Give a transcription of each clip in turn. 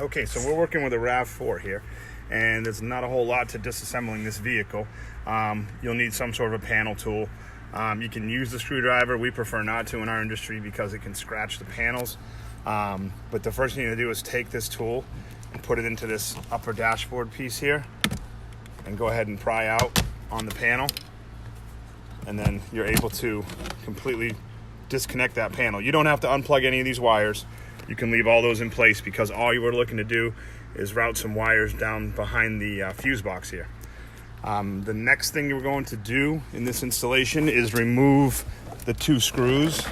Okay, so we're working with a RAV4 here, and there's not a whole lot to disassembling this vehicle. You'll need some sort of a panel tool. You can use the screwdriver. We prefer not to in our industry because it can scratch the panels. But the first thing to do is take this tool and put it into this upper dashboard piece here and go ahead and pry out on the panel. And then you're able to completely disconnect that panel. You don't have to unplug any of these wires. You can leave all those in place because all you were looking to do is route some wires down behind the fuse box here. The next thing you're going to do in this installation is remove the two screws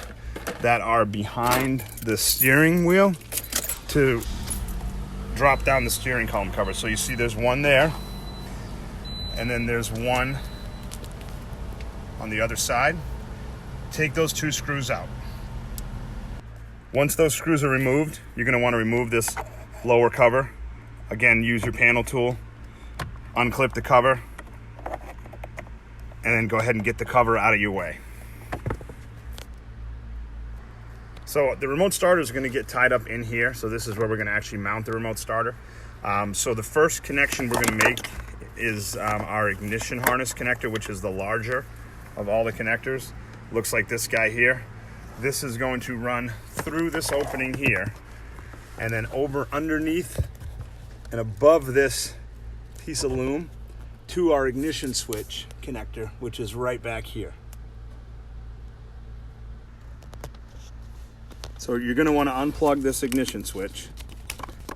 that are behind the steering wheel to drop down the steering column cover. So you see there's one there, and then there's one on the other side. Take those two screws out. Once those screws are removed, you're going to want to remove this lower cover. Again, use your panel tool, unclip the cover, and then go ahead and get the cover out of your way. So the remote starter is going to get tied up in here. So this is where we're going to actually mount the remote starter. So the first connection we're going to make is our ignition harness connector, which is the larger of all the connectors. Looks like this guy here. This is going to run through this opening here and then over underneath and above this piece of loom to our ignition switch connector, which is right back here. So you're going to want to unplug this ignition switch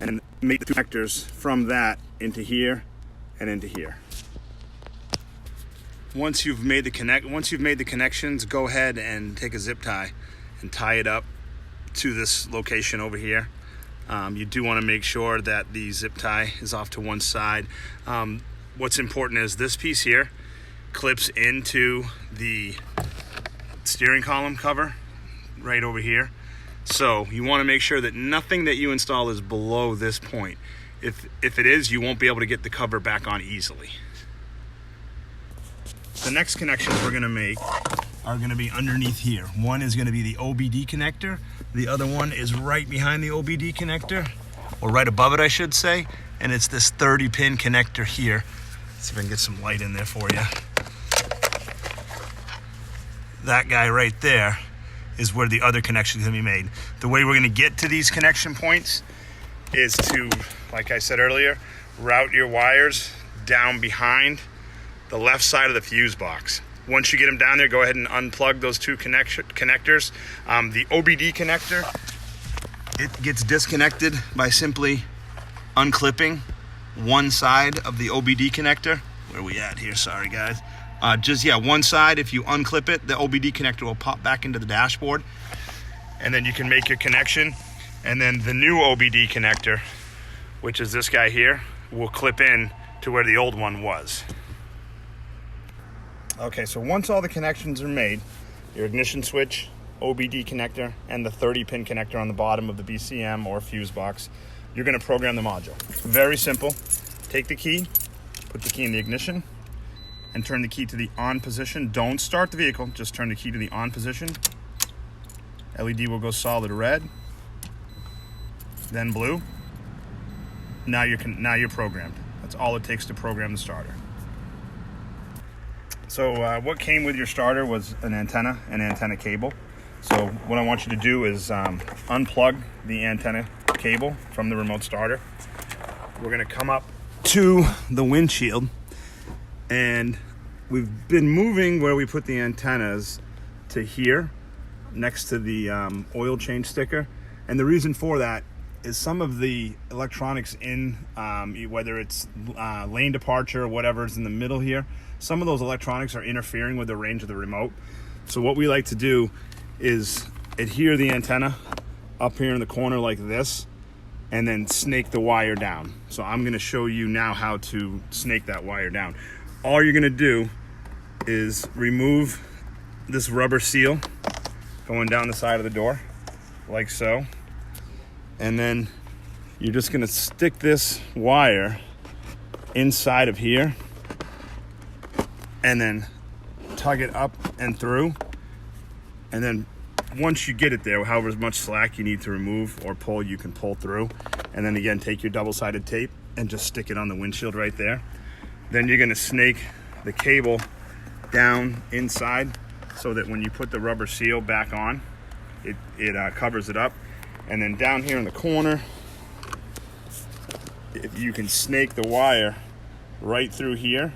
and make the two connectors from that into here and into here. Once you've made the connections, go ahead and take a zip tie and tie it up to this location over here. You do want to make sure that the zip tie is off to one side. What's important is this piece here clips into the steering column cover right over here. So you want to make sure that nothing that you install is below this point. If it is, you won't be able to get the cover back on easily. The next connections we're going to make are going to be underneath here. One is going to be the OBD connector. The other one is right behind the OBD connector, or right above it, I should say. And it's this 30-pin connector here. Let's see if I can get some light in there for you. That guy right there is where the other connection is going to be made. The way we're going to get to these connection points is to, like I said earlier, route your wires down behind the left side of the fuse box. Once you get them down there, go ahead and unplug those two connectors. The OBD connector, it gets disconnected by simply unclipping one side of the OBD connector. Where are we at here? Sorry, guys. One side. If you unclip it, the OBD connector will pop back into the dashboard, and then you can make your connection. And then the new OBD connector, which is this guy here, will clip in to where the old one was. Okay, so once all the connections are made, your ignition switch, OBD connector, and the 30-pin connector on the bottom of the BCM or fuse box, you're going to program the module. Very simple. Take the key, put the key in the ignition, and turn the key to the on position. Don't start the vehicle, just turn the key to the on position. LED will go solid red, then blue. Now you're programmed. That's all it takes to program the starter. So what came with your starter was an antenna cable. So what I want you to do is unplug the antenna cable from the remote starter. We're going to come up to the windshield, and we've been moving where we put the antennas to here next to the oil change sticker. And the reason for that is some of the electronics in, whether it's lane departure or whatever is in the middle here, some of those electronics are interfering with the range of the remote. So what we like to do is adhere the antenna up here in the corner like this, and then snake the wire down. So I'm gonna show you now how to snake that wire down. All you're gonna do is remove this rubber seal going down the side of the door, like so. And then you're just gonna stick this wire inside of here and then tug it up and through, and then once you get it there, however much slack you need to remove or pull, you can pull through. And then again, take your double-sided tape and just stick it on the windshield right there. Then you're gonna snake the cable down inside so that when you put the rubber seal back on, it covers it up. And then down here in the corner, if you can snake the wire right through here,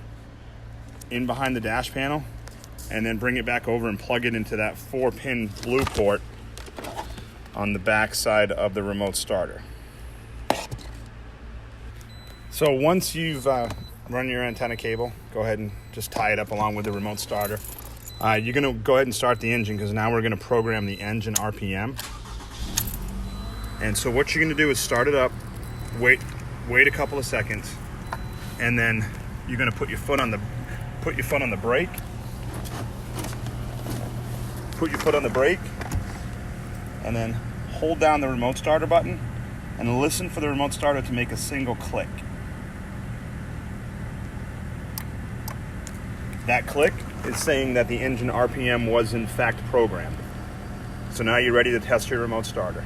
in behind the dash panel, and then bring it back over and plug it into that 4-pin blue port on the back side of the remote starter. So once you've run your antenna cable, go ahead and just tie it up along with the remote starter. You're gonna go ahead and start the engine, because now we're gonna program the engine RPM. And so what you're gonna do is start it up, wait a couple of seconds, and then you're gonna put your foot on the brake. Put your foot on the brake, and then hold down the remote starter button and listen for the remote starter to make a single click. That click is saying that the engine RPM was in fact programmed. So now you're ready to test your remote starter.